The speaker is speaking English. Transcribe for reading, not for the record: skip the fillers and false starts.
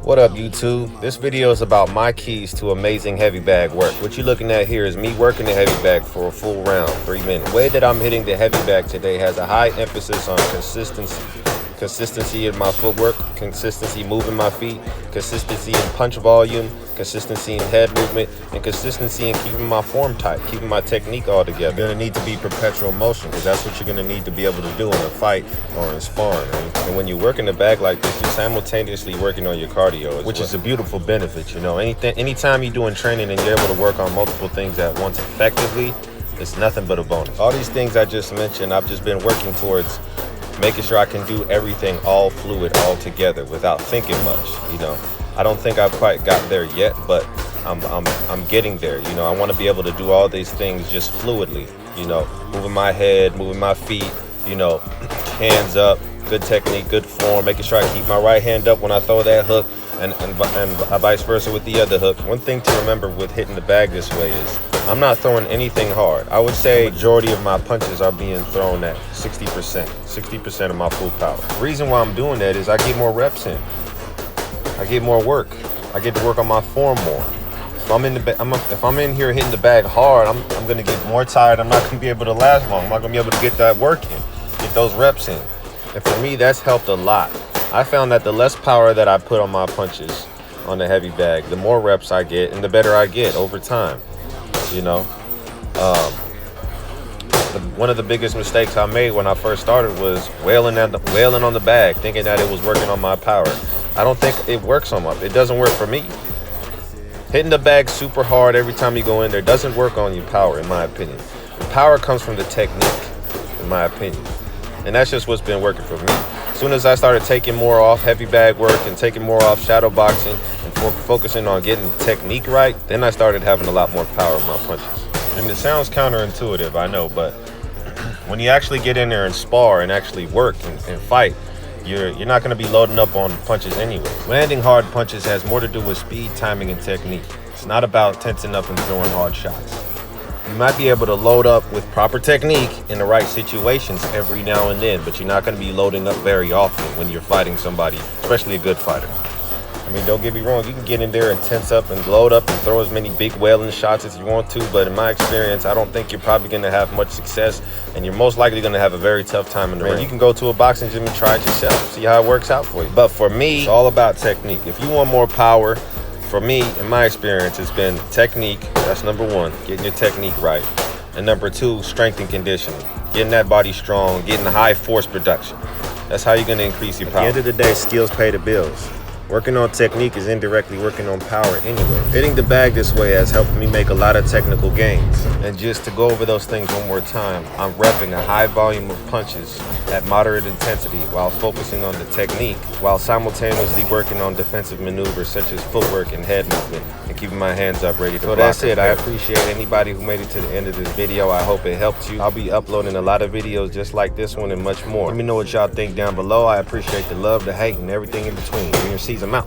What up, YouTube? This video is about my keys to amazing heavy bag work. What you're looking at here is me working the heavy bag for a full round, 3 minutes. The way that I'm hitting the heavy bag today has a high emphasis on consistency in my footwork, consistency moving my feet, consistency in punch volume, consistency in head movement, and consistency in keeping my form tight, keeping my technique all together. You're gonna need to be perpetual motion, because that's what you're gonna need to be able to do in a fight or in sparring. And when you work in the bag like this, you're simultaneously working on your cardio, which is a beautiful benefit. You know, anytime you're doing training and you're able to work on multiple things at once effectively, it's nothing but a bonus. All these things I just mentioned, I've just been working towards making sure I can do everything all fluid, all together without thinking much. You know, I don't think I've quite got there yet, but I'm getting there. You know, I want to be able to do all these things just fluidly. You know, moving my head, moving my feet. You know, hands up, good technique, good form, making sure I keep my right hand up when I throw that hook, and vice versa with the other hook. One thing to remember with hitting the bag this way is I'm not throwing anything hard. I would say the majority of my punches are being thrown at 60% of my full power. The reason why I'm doing that is I get more reps in. I get more work. I get to work on my form more. If I'm in here hitting the bag hard, I'm gonna get more tired. I'm not gonna be able to last long. I'm not gonna be able to get that work in, get those reps in. And for me, that's helped a lot. I found that the less power that I put on my punches on the heavy bag, the more reps I get and the better I get over time. You know, one of the biggest mistakes I made when I first started was wailing on the bag, thinking that it was working on my power. I don't think it works on it doesn't work for me. Hitting the bag super hard every time you go in there doesn't work on your power, in my opinion. The power comes from the technique, in my opinion. And that's just what's been working for me. As soon as I started taking more off heavy bag work and taking more off shadow boxing and focusing on getting technique right, then I started having a lot more power in my punches. And it sounds counterintuitive, I know, but when you actually get in there and spar and actually work and fight, you're not going to be loading up on punches anyway. Landing hard punches has more to do with speed, timing, and technique. It's not about tensing up and throwing hard shots. You might be able to load up with proper technique in the right situations every now and then, but you're not going to be loading up very often when you're fighting somebody, especially a good fighter. I mean, don't get me wrong, you can get in there and tense up and load up and throw as many big wailing shots as you want to, but in my experience, I don't think you're probably going to have much success, and you're most likely going to have a very tough time in the ring. You can go to a boxing gym and try it yourself, see how it works out for you. But for me, it's all about technique. If you want more power, for me, in my experience, it's been technique. That's number one, getting your technique right. And number two, strength and conditioning. Getting that body strong, getting high force production. That's how you're going to increase your power. At the end of the day, skills pay the bills. Working on technique is indirectly working on power anyway. Hitting the bag this way has helped me make a lot of technical gains. And just to go over those things one more time, I'm repping a high volume of punches at moderate intensity while focusing on the technique, while simultaneously working on defensive maneuvers such as footwork and head movement, and keeping my hands up ready to block. So that's it. I appreciate anybody who made it to the end of this video. I hope it helped you. I'll be uploading a lot of videos just like this one and much more. Let me know what y'all think down below. I appreciate the love, the hate, and everything in between. Junior C's, I'm out.